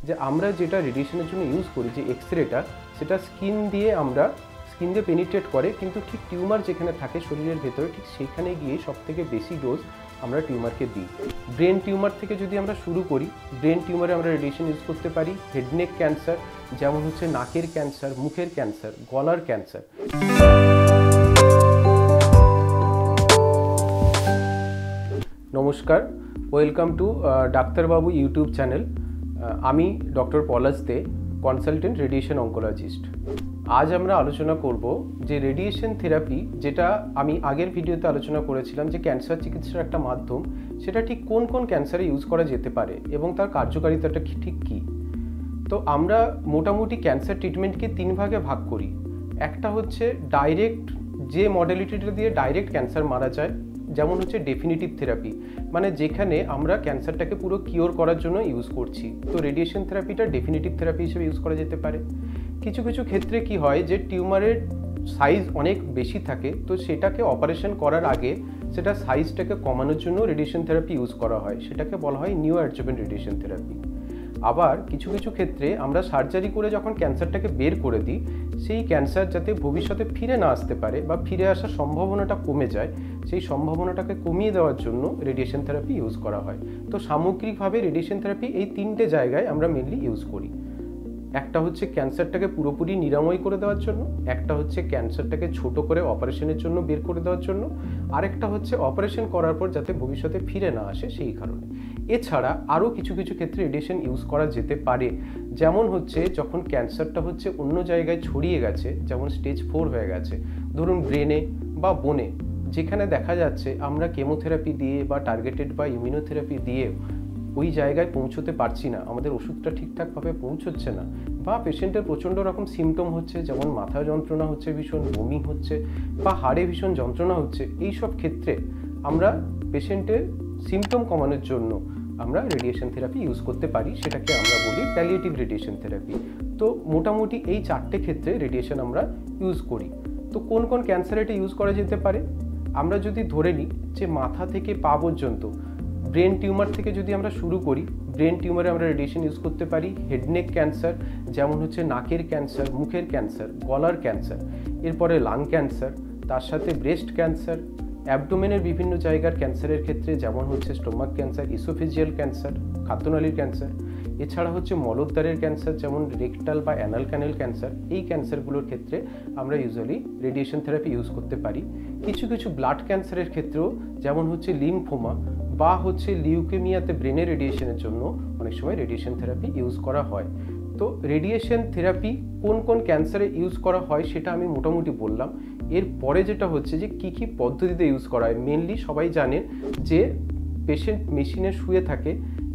যে আমরা যেটা রেডিয়েশনের জন্য ইউজ করি, যে এক্সরেটা, সেটা স্কিন দিয়ে পেনিট্রেট করে, কিন্তু ঠিক টিউমার যেখানে থাকে শরীরের ভেতরে ঠিক সেখানে গিয়ে সবথেকে বেশি ডোজ আমরা টিউমারকে দিই। ব্রেন টিউমার থেকে যদি আমরা শুরু করি, ব্রেন টিউমারে আমরা রেডিয়েশন ইউজ করতে পারি। হেড নেক ক্যান্সার, যেমন হচ্ছে নাকের ক্যান্সার, মুখের ক্যান্সার, গলার ক্যান্সার। নমস্কার, ওয়েলকাম টু ডাক্তারবাবু ইউটিউব চ্যানেল। আমি ডক্টর পলাশ দে, কনসালটেন্ট রেডিয়েশন অঙ্কোলজিস্ট। আজ আমরা আলোচনা করব যে রেডিয়েশন থেরাপি, যেটা আমি আগের ভিডিওতে আলোচনা করেছিলাম যে ক্যান্সার চিকিৎসার একটা মাধ্যম, সেটা ঠিক কোন কোন ক্যান্সারে ইউজ করা যেতে পারে এবং তার কার্যকারিতাটা ঠিক কী। তো আমরা মোটামুটি ক্যান্সার ট্রিটমেন্টকে তিন ভাগে ভাগ করি। একটা হচ্ছে ডাইরেক্ট, যে মডেলিটিটা দিয়ে ডাইরেক্ট ক্যান্সার মারা যায়, যেমন হচ্ছে ডেফিনিটিভ থেরাপি, মানে যেখানে আমরা ক্যান্সারটাকে পুরো কিওর করার জন্য ইউজ করছি। তো রেডিয়েশন থেরাপিটা ডেফিনিটিভ থেরাপি হিসেবে ইউজ করা যেতে পারে। কিছু কিছু ক্ষেত্রে কি হয়, যে টিউমারের সাইজ অনেক বেশি থাকে, তো সেটাকে অপারেশন করার আগে সেটা সাইজটাকে কমানোর জন্য রেডিয়েশন থেরাপি ইউজ করা হয়, সেটাকে বলা হয় নিও অ্যাডজুভেন্ট রেডিয়েশন থেরাপি। আবার কিছু কিছু ক্ষেত্রে আমরা সার্জারি করে যখন ক্যান্সারটাকে বের করে দিই, সেই ক্যান্সার যাতে ভবিষ্যতে ফিরে না আসতে পারে বা ফিরে আসার সম্ভাবনাটা কমে যায়, সেই সম্ভাবনাটাকে কমিয়ে দেওয়ার জন্য রেডিয়েশন থেরাপি ইউজ করা হয়। তো সামগ্রিকভাবে রেডিয়েশন থেরাপি এই তিনটে জায়গায় আমরা মেনলি ইউজ করি। একটা হচ্ছে ক্যান্সারটাকে পুরোপুরি নিরাময় করে দেওয়ার জন্য, একটা হচ্ছে ক্যান্সারটাকে ছোট করে অপারেশনের জন্য বের করে দেওয়ার জন্য, আরেকটা হচ্ছে অপারেশন করার পর যাতে ভবিষ্যতে ফিরে না আসে সেই কারণে। এছাড়া আরও কিছু কিছু ক্ষেত্রে রেডিয়েশন ইউজ করা যেতে পারে, যেমন হচ্ছে যখন ক্যান্সারটা হচ্ছে অন্য জায়গায় ছড়িয়ে গেছে, যেমন স্টেজ 4 হয়ে গেছে, ধরুন ব্রেনে বা বোনে, যেখানে দেখা যাচ্ছে আমরা কেমোথেরাপি দিয়ে বা টার্গেটেড বা ইমিউনোথেরাপি দিয়ে ওই জায়গায় পৌঁছতে পারছি না, আমাদের ওষুধটা ঠিকঠাকভাবে পৌঁছচ্ছে না, বা পেশেন্টের প্রচণ্ড রকম সিমটম হচ্ছে, যেমন মাথা যন্ত্রণা হচ্ছে, ভীষণ বমি হচ্ছে, বা হাড়ে ভীষণ যন্ত্রণা হচ্ছে, এই সব ক্ষেত্রে আমরা পেশেন্টের সিমটম কমানোর জন্য আমরা রেডিয়েশন থেরাপি ইউজ করতে পারি, সেটাকে আমরা বলি প্যালিয়েটিভ রেডিয়েশন থেরাপি। তো মোটামুটি এই চারটে ক্ষেত্রে রেডিয়েশন আমরা ইউজ করি। তো কোন কোন ক্যান্সারে এটা ইউজ করা যেতে পারে, আমরা যদি ধরে নিই যে মাথা থেকে পা পর্যন্ত ব্রেন টিউমার থেকে যদি আমরা শুরু করি, ব্রেন টিউমারে আমরা রেডিয়েশন ইউজ করতে পারি। হেড নেক ক্যান্সার, যেমন হচ্ছে নাকের ক্যান্সার, মুখের ক্যান্সার, গলার ক্যান্সার, এরপরে লাং ক্যান্সার, তার সাথে ব্রেস্ট ক্যান্সার, অ্যাবডোমেনের বিভিন্ন জায়গার ক্যান্সারের ক্ষেত্রে যেমন হচ্ছে স্টোমাক ক্যান্সার, ইসোফেজিয়াল ক্যান্সার, খাদ্যনালীর ক্যান্সার, এছাড়া হচ্ছে মলদ্বারের ক্যান্সার যেমন রেকটাল বা অ্যানাল ক্যানেল ক্যান্সার, এই ক্যান্সারগুলোর ক্ষেত্রে আমরা ইউজুয়ালি রেডিয়েশন থেরাপি ইউজ করতে পারি। কিছু কিছু ব্লাড ক্যান্সারের ক্ষেত্রেও, যেমন হচ্ছে লিম্ফোমা বা হচ্ছে লিউকেমিয়াতে ব্রেনের রেডিয়েশনের জন্য অনেক সময় রেডিয়েশন থেরাপি ইউজ করা হয়। তো রেডিয়েশন থেরাপি কোন কোন ক্যান্সারে ইউজ করা হয় সেটা আমি মোটামুটি বললাম। এরপরে যেটা হচ্ছে যে কী কী পদ্ধতিতে ইউজ করা হয়, মেনলি সবাই জানেন যে পেশেন্ট মেশিনে শুয়ে থাকে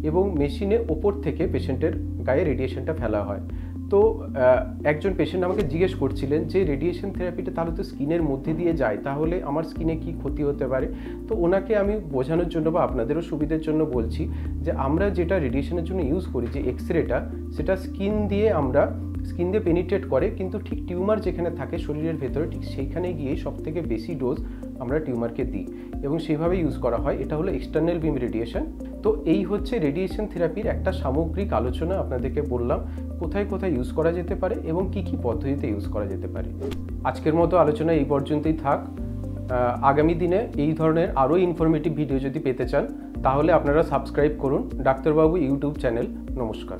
এবং মেশিনের ওপর থেকে পেশেন্টের গায়ে রেডিয়েশনটা ফেলা হয়। তো একজন পেশেন্ট আমাকে জিজ্ঞেস করছিলেন যে রেডিয়েশন থেরাপিটা তাহলে তো স্কিনের মধ্যে দিয়ে যায়, তাহলে আমার স্কিনে কি ক্ষতি হতে পারে। তো ওনাকে আমি বোঝানোর জন্য বা আপনাদেরও সুবিধার জন্য বলছি যে আমরা যেটা রেডিয়েশনের জন্য ইউজ করি, যে এক্সরেটা, সেটা স্কিন দিয়ে পেনিট্রেট করে, কিন্তু ঠিক টিউমার যেখানে থাকে শরীরের ভেতরে ঠিক সেইখানে গিয়ে সবথেকে বেশি ডোজ আমরা টিউমারকে দিই এবং সেইভাবে ইউজ করা হয়। এটা হলো এক্সটার্নাল বিম রেডিয়েশন। তো এই হচ্ছে রেডিয়েশন থেরাপির একটা সামগ্রিক আলোচনা, আপনাদেরকে বললাম কোথায় কোথায় ইউজ করা যেতে পারে এবং কি কি পদ্ধতিতে ইউজ করা যেতে পারে। আজকের মতো আলোচনা এই পর্যন্তই থাক। আগামী দিনে এই ধরনের আরও ইনফরমেটিভ ভিডিও যদি পেতে চান, তাহলে আপনারা সাবস্ক্রাইব করুন ডাক্তারবাবু ইউটিউব চ্যানেল। নমস্কার।